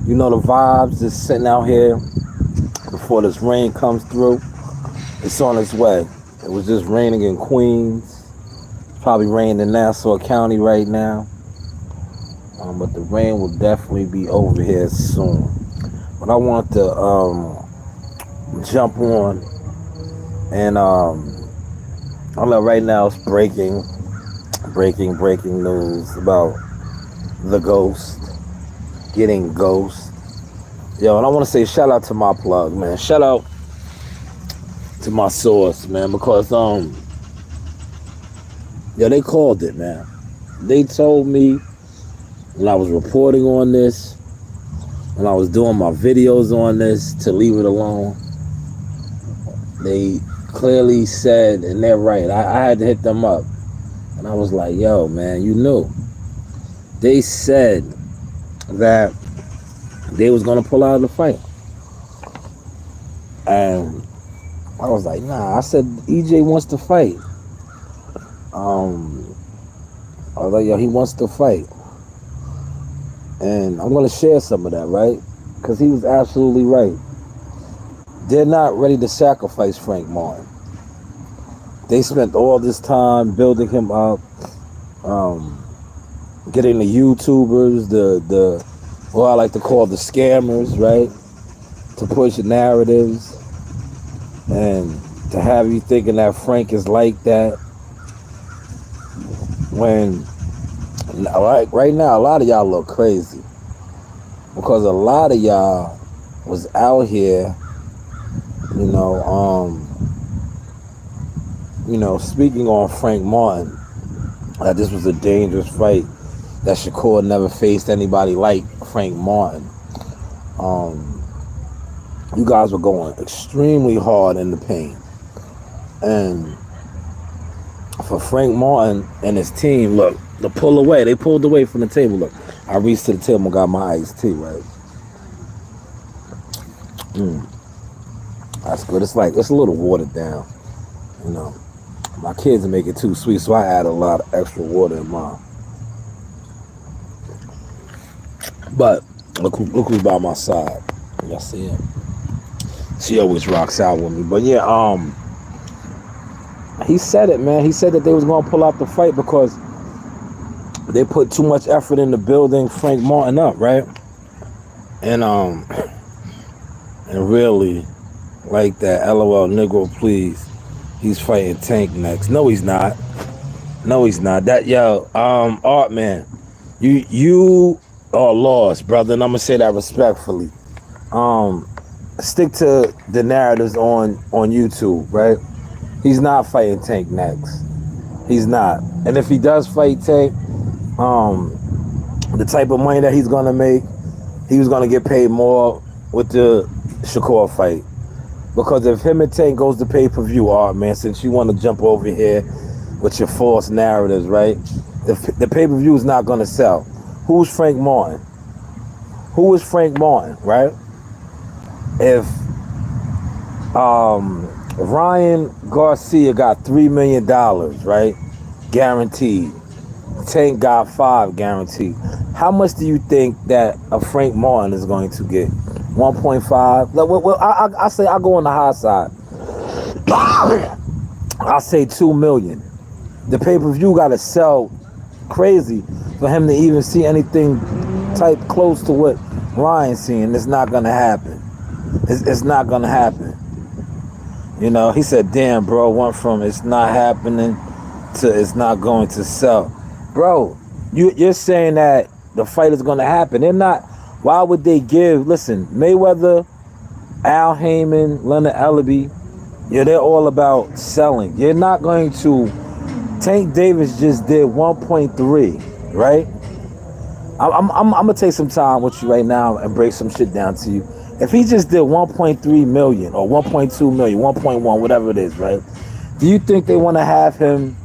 You know the vibes just sitting out here before this rain comes through. It's on its way. It was just raining in Queens. It's probably raining in Nassau County right now. But the rain will definitely be over here soon. But I want to jump on and right now it's breaking news about the ghost getting ghost. Yo, and I want to say shout out to my plug, man. Shout out to my source, man, because they called it, man. They told me when I was reporting on this, when I was doing my videos on this, to leave it alone. They clearly said, and they're right, I had to hit them up. And I was like, yo, man, you knew. They said that they was going to pull out of the fight. And I was like, nah. I said, EJ wants to fight. I was like, yo, he wants to fight. And I'm going to share some of that, right? Because he was absolutely right. They're not ready to sacrifice Frank Martin. They spent all this time building him up, getting the YouTubers, the what I like to call the scammers, right? To push narratives and to have you thinking that Frank is like that. When right now, a lot of y'all look crazy because a lot of y'all was out here, speaking on Frank Martin, that this was a dangerous fight, that Shakur never faced anybody like Frank Martin. You guys were going extremely hard in the paint. And for Frank Martin and his team, look, they pulled away from the table. Look, I reached to the table and got my iced tea, right? That's good. It's a little watered down, My kids make it too sweet, so I add a lot of extra water in mine. But look who's by my side. Y'all see him? She always rocks out with me. But yeah, he said it, man. He said that they was gonna pull out the fight because they put too much effort into building Frank Martin up, right? And really, like that, LOL, Negro, please. He's fighting Tank next. No, he's not. That Art, man, you are lost, brother, and I'm gonna say that respectfully. Stick to the narratives on YouTube, right? He's not fighting Tank next. He's not. And if he does fight Tank, the type of money that he's gonna make, he was gonna get paid more with the Shakur fight. Because if him and Tank goes to pay-per-view, man, since you want to jump over here with your false narratives, right? The pay-per-view is not going to sell. Who's Frank Martin? Who is Frank Martin, right? If Ryan Garcia got $3 million, right? Guaranteed. Tank got $5 guaranteed. How much do you think that a Frank Martin is going to get? 1.5. Well, I say I go on the high side. I say 2 million. The pay-per-view got to sell crazy for him to even see anything type close to what Ryan's seeing. It's not gonna happen. It's not gonna happen. He said, "Damn, bro, went from it's not happening to it's not going to sell." Bro, you're saying that the fight is gonna happen. They're not. Why would they give? Listen, Mayweather, Al Heyman, Leonard Ellaby, they're all about selling. You're not going to. Tank Davis just did 1.3, right? I'm gonna take some time with you right now and break some shit down to you. If he just did 1.3 million or 1.2 million, 1.1, whatever it is, right? Do you think they want to have him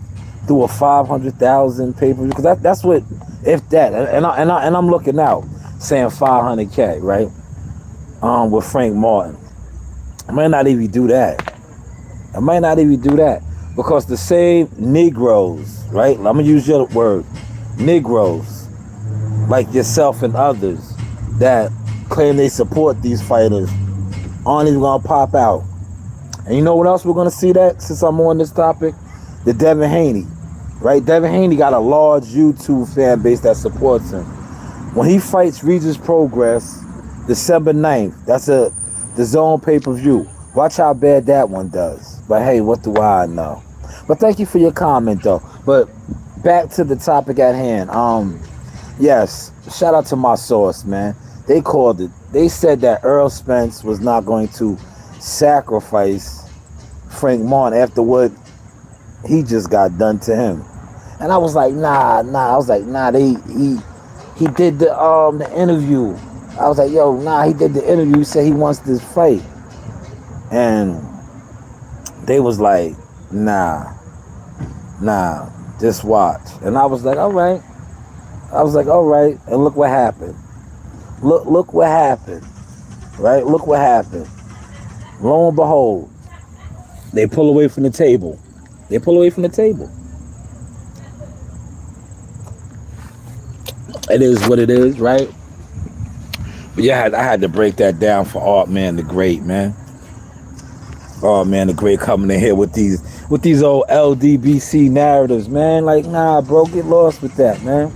do a 500,000 pay-per-view? Because that's what, if that, and I'm looking out, saying 500K, right? With Frank Martin. I might not even do that. Because the same Negroes, right? I'm gonna use your word, Negroes, like yourself and others, that claim they support these fighters aren't even gonna pop out. And you know what else we're gonna see that since I'm on this topic? The Devin Haney, right? Devin Haney got a large YouTube fan base that supports him. When he fights Regis Progress, December 9th, that's the Zone pay-per-view. Watch how bad that one does. But hey, what do I know? But thank you for your comment though. But back to the topic at hand. Yes, shout out to my source, man. They called it. They said that Earl Spence was not going to sacrifice Frank Martin after what he just got done to him. And I was like, nah. I was like, nah, he did the interview. I was like, yo, nah, he did the interview. He said he wants this fight. And they was like, nah, just watch. And I was like, all right. And look what happened. Look what happened. Right? Look what happened. Lo and behold, they pull away from the table. It is what it is, right? But yeah, I had to break that down for Art Man the Great, man. Art Man the Great coming in here with these old LDBC narratives, man. Like, nah, bro, get lost with that, man.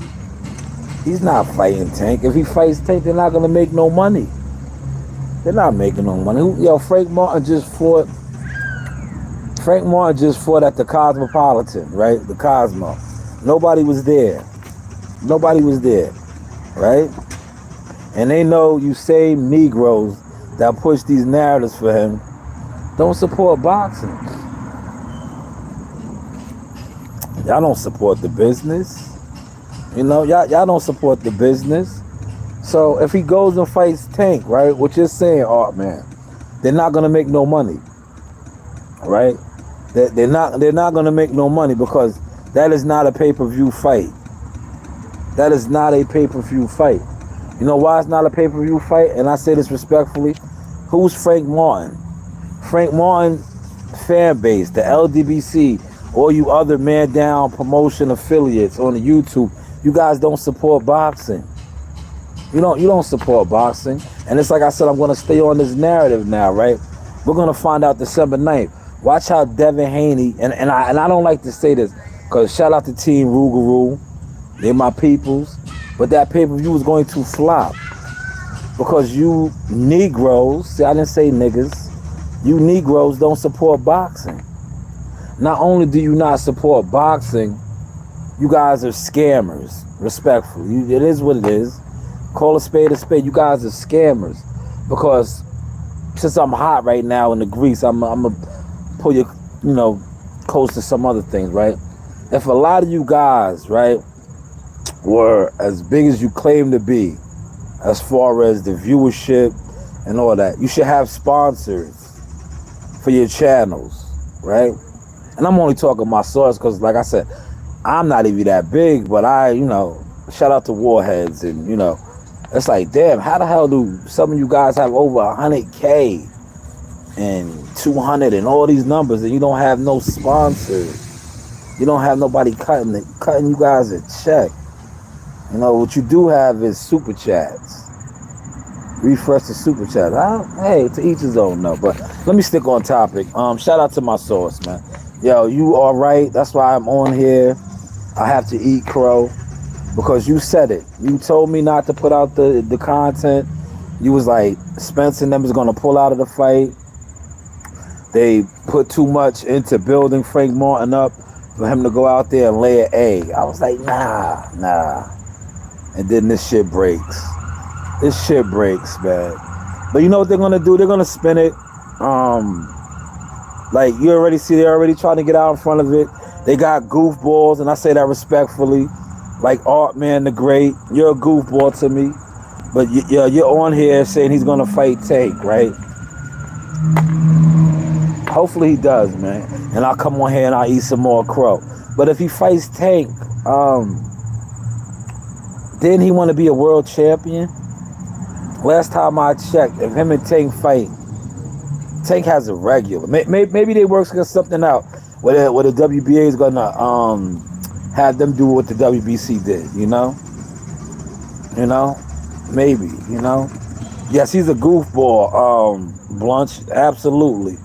He's not fighting Tank. If he fights Tank, they're not gonna make no money. They're not making no money. Frank Martin just fought at the Cosmopolitan, right? The Cosmo. Nobody was there, right? And they know you same Negroes that push these narratives for him don't support boxing. Y'all don't support the business. Y'all don't support the business. So if he goes and fights Tank, right, what you're saying, Art Man, they're not gonna make no money, right? They're not gonna make no money because that is not a pay-per-view fight. That is not a pay-per-view fight. You know why it's not a pay-per-view fight? And I say this respectfully. Who's Frank Martin? Frank Martin fan base, the LDBC, all you other Mandown promotion affiliates on the YouTube, you guys don't support boxing. You don't support boxing. And it's like I said, I'm going to stay on this narrative now, right? We're going to find out December 9th. Watch how Devin Haney, and I don't like to say this, because shout out to Team Rougarou. They're my peoples. But that pay-per-view is going to flop. Because you Negroes, see, I didn't say niggas, you Negroes don't support boxing. Not only do you not support boxing, you guys are scammers, respectfully. It is what it is. Call a spade a spade. You guys are scammers. Because since I'm hot right now in the grease, I'm going to pull you, close to some other things, right? If a lot of you guys, right, were as big as you claim to be, as far as the viewership and all that, you should have sponsors for your channels, right? And I'm only talking my source because, like I said, I'm not even that big, but shout out to Warheads, and it's like, damn, how the hell do some of you guys have over 100K and 200 and all these numbers, and you don't have no sponsors? You don't have nobody cutting you guys a check. What you do have is super chats. Refresh the super chat. Hey, to each his own, no. But let me stick on topic. Shout out to my source, man. Yo, you are right. That's why I'm on here. I have to eat crow because you said it. You told me not to put out the content. You was like, Spence and them is gonna pull out of the fight. They put too much into building Frank Martin up for him to go out there and lay an egg. I was like, nah. And then this shit breaks. Man. But you know what they're gonna do? They're gonna spin it. Like you already see, they're already trying to get out in front of it. They got goofballs, and I say that respectfully. Like Art Man the Great, you're a goofball to me. But you're on here saying he's gonna fight Tank, right? Hopefully he does, man. And I'll come on here and I'll eat some more crow. But if he fights Tank, didn't he want to be a world champion? Last time I checked, if him and Tank fight, Tank has a regular. Maybe they work something out where the WBA is gonna have them do what the WBC did. Maybe. Yes, he's a goofball. Blunch, absolutely,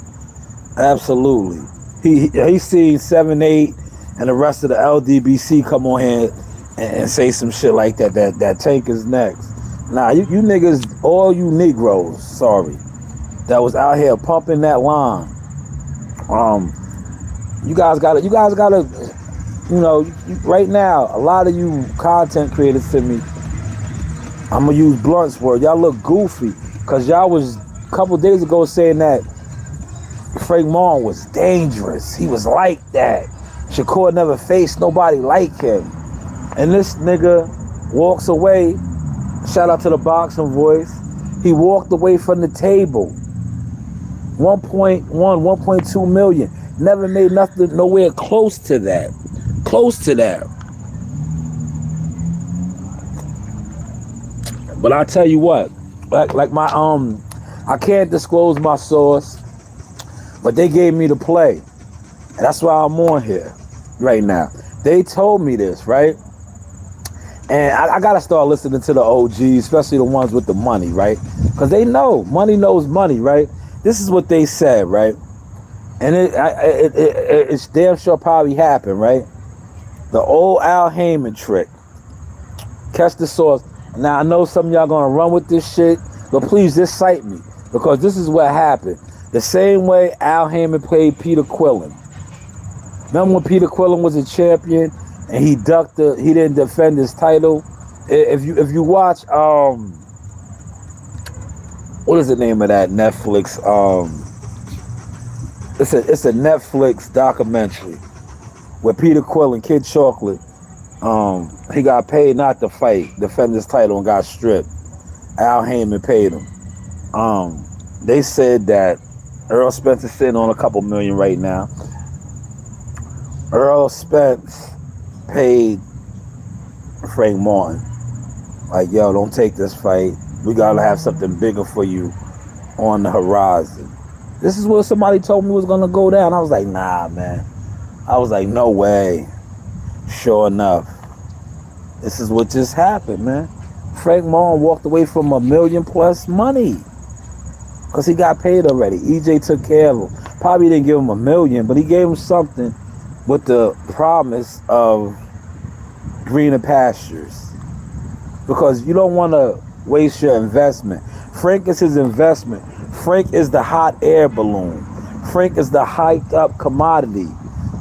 absolutely. He's seen 7-8 and the rest of the LDBC come on here and say some shit like that. That Tank is next. Nah, you niggas, all you Negroes, sorry, that was out here pumping that line. Um, you guys gotta, right now, a lot of you content creators to me, I'm gonna use Blunt's word. Y'all look goofy because y'all was a couple days ago saying that Frank Mon was dangerous. He was like that. Shakur never faced nobody like him. And this nigga walks away. Shout out to the boxing voice. He walked away from the table. 1.1, 1.2 million. Never made nothing nowhere close to that. Close to that. But I tell you what, like my I can't disclose my source, but they gave me the play. And that's why I'm on here right now. They told me this, right? And I gotta start listening to the OGs, especially the ones with the money, right? Because they know, money knows money, right? This is what they said, right? And it's damn sure probably happened, right? The old Al Heyman trick. Catch the source. Now, I know some of y'all gonna run with this shit, but please just cite me, because this is what happened. The same way Al Heyman played Peter Quillen. Remember when Peter Quillen was a champion and he didn't defend his title? If you watch, what is the name of that Netflix? It's a Netflix documentary where Peter Quillen, Kid Chocolate, he got paid not to fight, defend his title, and got stripped. Al Heyman paid him. They said that Earl Spence is sitting on a couple million right now. Earl Spence paid Frank Martin, like, yo, don't take this fight. We gotta have something bigger for you on the horizon. This is what somebody told me was gonna go down. I was like, nah, man. I was like, no way. Sure enough, this is what just happened, man. Frank Martin walked away from $1 million plus money because he got paid already. EJ took care of him. Probably didn't give him $1 million, but he gave him something with the promise of greener pastures, because you don't want to waste your investment. Frank is his investment. Frank is the hot air balloon. Frank is the hyped up commodity.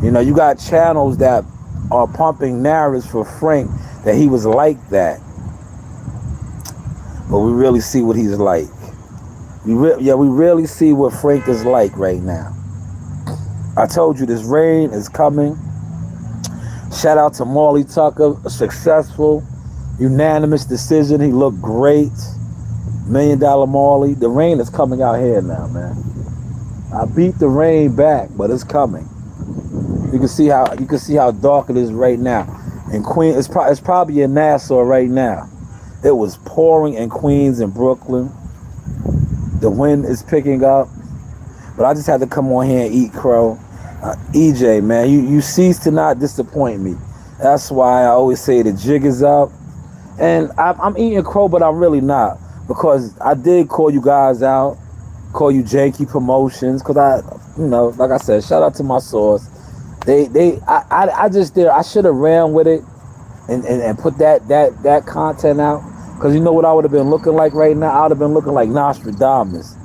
You got channels that are pumping narratives for Frank that he was like that, but we really see what he's like. We really see what Frank is like right now. I told you this rain is coming. Shout out to Marley Tucker, a successful, unanimous decision. He looked great. $1 Million Marley. The rain is coming out here now, man. I beat the rain back, but it's coming. You can see how dark it is right now. In Queens, it's probably in Nassau right now. It was pouring in Queens and Brooklyn. The wind is picking up. But I just had to come on here and eat crow. EJ, man, you cease to not disappoint me. That's why I always say the jig is up. And I'm eating crow, but I'm really not. Because I did call you guys out. Call you Janky Promotions. Because like I said, shout out to my source. I just did. I should have ran with it and put that content out. Because you know what I would have been looking like right now? I would have been looking like Nostradamus.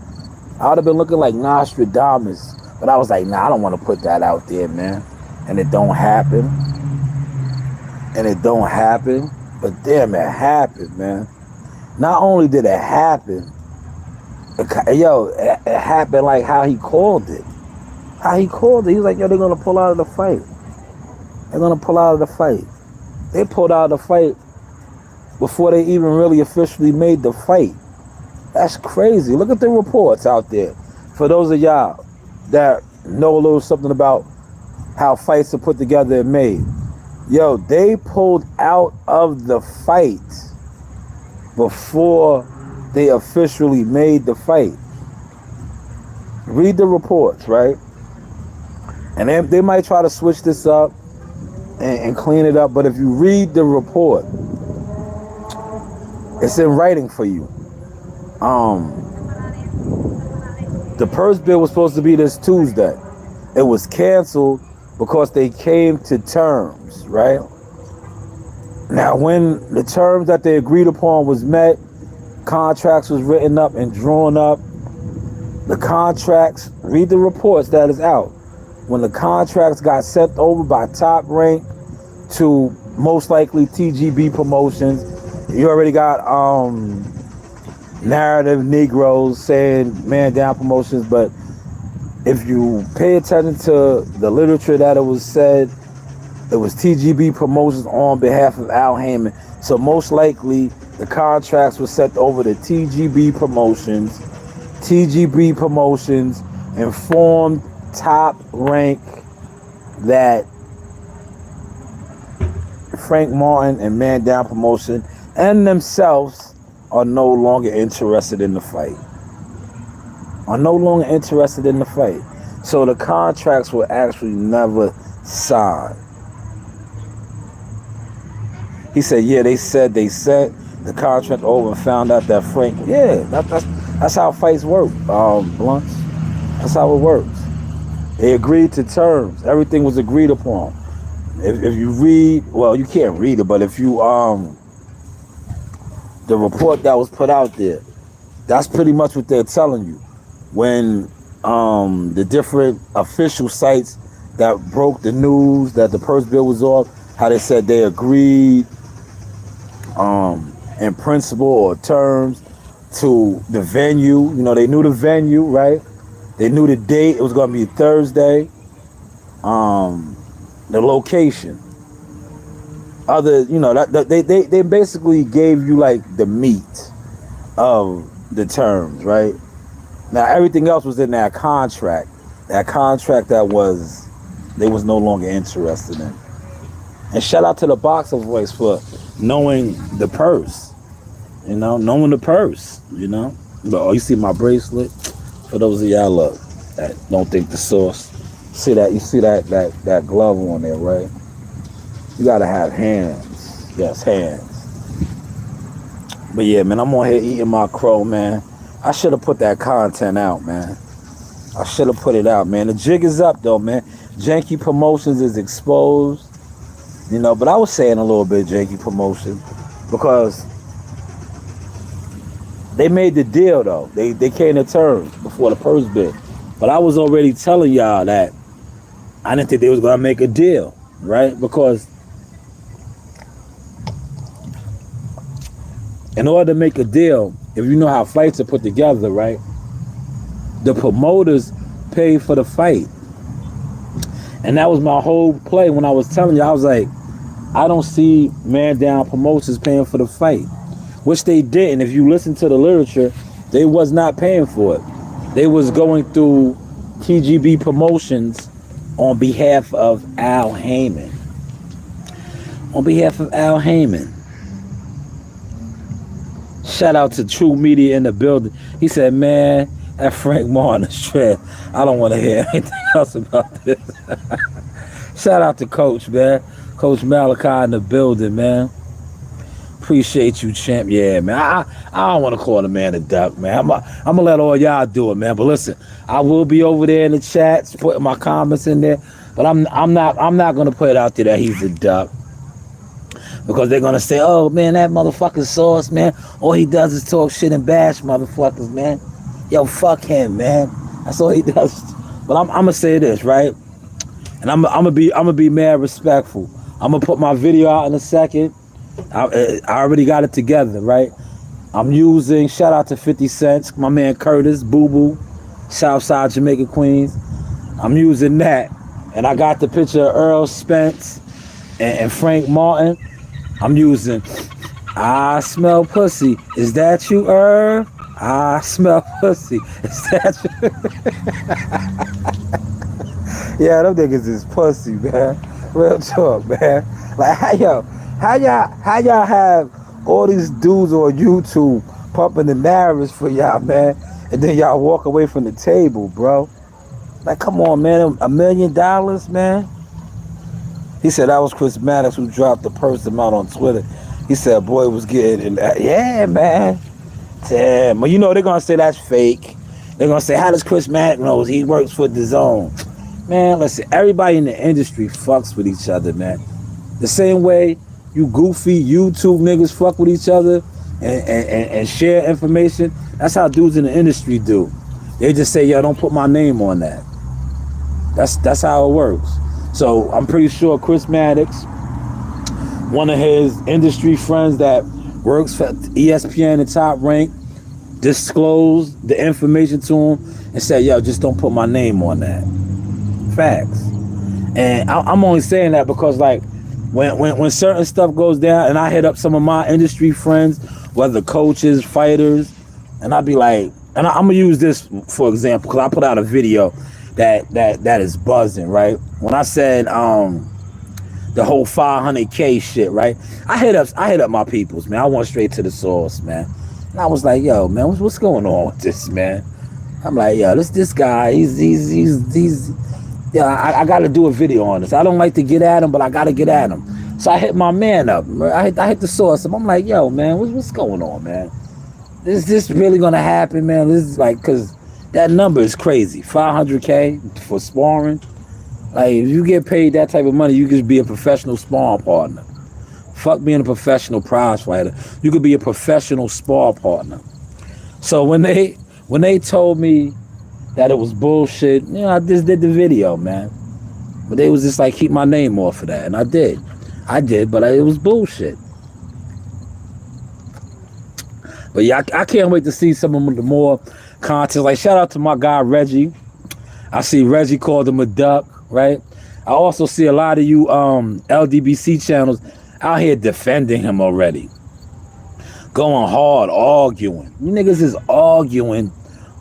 But I was like, nah, I don't want to put that out there, man. And it don't happen. But damn, it happened, man. Not only did it happen, it happened like how he called it. He was like, yo, they're going to pull out of the fight. They pulled out of the fight before they even really officially made the fight. That's crazy. Look at the reports out there. For those of y'all that know a little something about how fights are put together and made. Yo, they pulled out of the fight before they officially made the fight. Read the reports, right? And they might try to switch this up and clean it up, but if you read the report, it's in writing for you. The purse bill was supposed to be this Tuesday. It was canceled because they came to terms, right? Now, when the terms that they agreed upon was met, contracts was written up and drawn up. The contracts, read the reports that is out. When the contracts got sent over by Top Rank to most likely TGB Promotions, you already got narrative Negroes saying Mandown Promotions, but if you pay attention to the literature that it was said, it was TGB Promotions on behalf of Al Heyman. So most likely the contracts were sent over to TGB Promotions. TGB Promotions informed Top Rank that Frank Martin and Mandown Promotion and themselves are no longer interested in the fight. So the contracts were actually never signed. He said, yeah, they said they sent the contract over and found out that Frank, yeah, that's how fights work, Blunts. That's how it works. They agreed to terms. Everything was agreed upon. If you read, well, you can't read it, but if you, the report that was put out there, that's pretty much what they're telling you. When the different official sites that broke the news that the purse bill was off, how they said they agreed in principle or terms to the venue. You know, they knew the venue, right? They knew the date. It was going to be Thursday. The location. Other, you know, they basically gave you like the meat of the terms, right? Now everything else was in that contract. That contract that they was no longer interested in. And shout out to the Boxer Voice for knowing the purse. You know, knowing the purse, you know. But, oh, you see my bracelet? For those of y'all look that don't think the source. See that? You see that glove on there, right? You gotta have hands. Yes, hands. But yeah, man, I'm on here eating my crow, man. I should have put that content out, man. I should have put it out, man. The jig is up, though, man. Janky Promotions is exposed. You know, but I was saying a little bit Janky Promotions because they made the deal, though. They came to terms before the purse bid. But I was already telling y'all that I didn't think they was going to make a deal, right? Because in order to make a deal, if you know how fights are put together, right? The promoters pay for the fight. And that was my whole play when I was telling you. I was like, I don't see Mandown Promotions paying for the fight. Which they didn't. If you listen to the literature, they was not paying for it. They was going through TGB Promotions on behalf of Al Heyman. On behalf of Al Heyman. Shout out to True Media in the building. He said, man, that Frank Martin is trash. I don't want to hear anything else about this. Shout out to Coach, man. Coach Malachi in the building, man. Appreciate you, champ. Yeah, man. I don't want to call the man a duck, man. I'm gonna let all y'all do it, man. But listen, I will be over there in the chats, putting my comments in there. But I'm not gonna put it out there that he's a duck. Because they're gonna say, oh man, that motherfucker's sauce, man. All he does is talk shit and bash motherfuckers, man. Yo, fuck him, man. That's all he does. But I'm gonna say this, right? And I'm gonna be mad respectful. I'm gonna put my video out in a second. I already got it together, right? I'm using, shout out to 50 Cents, my man Curtis, Boo Boo, Southside Jamaica Queens. I'm using that. And I got the picture of Earl Spence and Frank Martin. I'm using, I smell pussy. Is that you, Earl? I smell pussy. Is that you? Yeah, them niggas is pussy, man. Real talk, man. Like, how y'all have all these dudes on YouTube pumping the narratives for y'all, man, and then y'all walk away from the table, bro? Like, come on, man. $1 million, man. He said that was Chris Maddox who dropped the purse amount on Twitter. He said boy was getting in that. Yeah, man. Damn, well, you know they're gonna say that's fake. They're gonna say, how does Chris Maddox know he works for the Zone? Man, listen, everybody in the industry fucks with each other, man. The same way you goofy YouTube niggas fuck with each other and share information, that's how dudes in the industry do. They just say, yo, don't put my name on that. That's how it works. So I'm pretty sure Chris Maddox, one of his industry friends that works for ESPN, the Top Rank, disclosed the information to him and said, yo, just don't put my name on that. Facts. And I'm only saying that because, like, when certain stuff goes down and I hit up some of my industry friends, whether coaches, fighters, and I'd be like, and I'm gonna use this for example because I put out a video that is buzzing, right? When I said the whole 500K shit, right? I hit up my peoples, man. I went straight to the source, man. And I was like, yo, man, what's going on with this, man? I'm like, yo, this guy, he's yeah, I got to do a video on this. I don't like to get at him, but I got to get at him. So I hit my man up. I hit the source. I'm like, yo, man, what's going on, man? Is this really going to happen, man? This is like, because that number is crazy. 500K for sparring. Like, if you get paid that type of money, you could be a professional sparring partner. Fuck being a professional prize fighter. You could be a professional spar partner. So when they told me that it was bullshit, you know, I just did the video, man. But they was just like, keep my name off of that. And I did, but it was bullshit. But yeah, I can't wait to see some of the more content. Like, shout out to my guy, Reggie. I see Reggie called him a duck, right? I also see a lot of you LDBC channels out here defending him already. Going hard, arguing. You niggas is arguing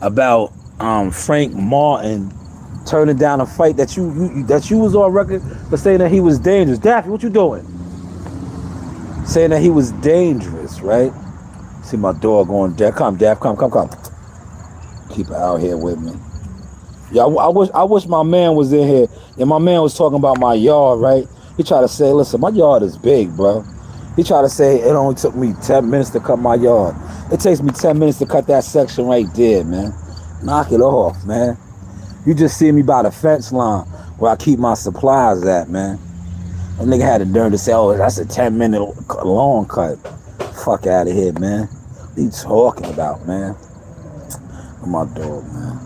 about Frank Martin turning down a fight that you was on record for saying that he was dangerous. Daffy, what you doing? Saying that he was dangerous, right? See my dog going, come, Daff, come. Keep it out here with me. Yeah, I wish my man was in here. And my man was talking about my yard, right? He tried to say, listen, my yard is big, bro. He tried to say it only took me 10 minutes to cut my yard. It takes me 10 minutes to cut that section right there, man. Knock it off, man. You just see me by the fence line where I keep my supplies at, man. That nigga had the nerve to say, oh, that's a 10-minute long cut. Fuck out of here, man. What are you talking about, man? My dog, man.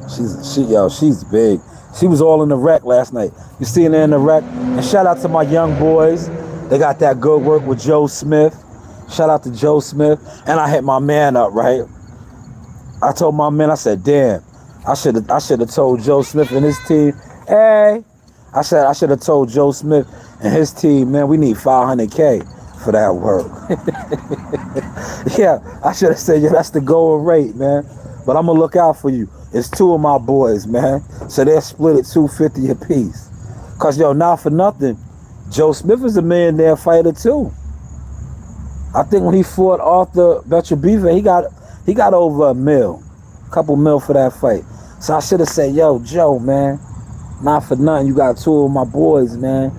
She's big. She was all in the rec last night. You seen her in the rec? And shout out to my young boys. They got that good work with Joe Smith. Shout out to Joe Smith. And I hit my man up, right? I told my man, I said, damn, I should have told Joe Smith and his team, hey, I should have told Joe Smith and his team, man, we need 500K for that work. Yeah, I should have said, yeah, that's the going rate, man. But I'm going to look out for you. It's two of my boys, man. So they're split at $250 a piece. Because, yo, not for nothing, Joe Smith is a millionaire fighter, too. I think when he fought Arthur Beterbiev, he got over a couple mil for that fight. So I should have said, yo, Joe, man, not for nothing, you got two of my boys, man.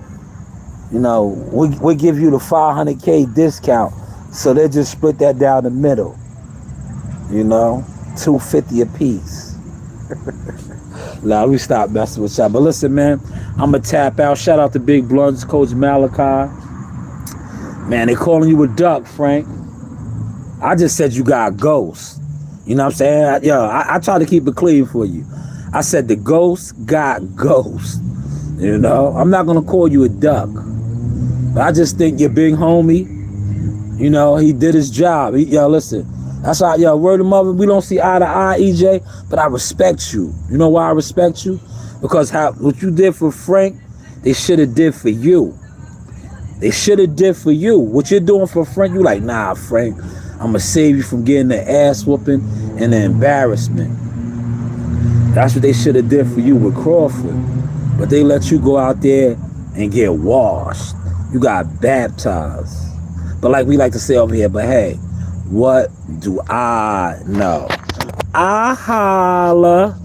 You know, we give you the 500K discount. So they just split that down the middle. You know, $250 a piece. Nah, we stop messing with y'all. But listen, man, I'm going to tap out. Shout out to Big Bloods, Coach Malachi. Man, they calling you a duck, Frank. I just said you got ghosts. You know what I'm saying? I try to keep it clean for you. I said the ghost got ghosts. You know? I'm not going to call you a duck. But I just think your big homie, you know, he did his job. Listen. That's how, word of mother, we don't see eye to eye, EJ, but I respect you. You know why I respect you? Because what you did for Frank, they should have did for you. They should have did for you. What you're doing for Frank, you like, nah, Frank, I'm going to save you from getting the ass whooping and the embarrassment. That's what they should have did for you with Crawford. But they let you go out there and get washed. You got baptized. But like we like to say over here, but hey, what do I know? I holla.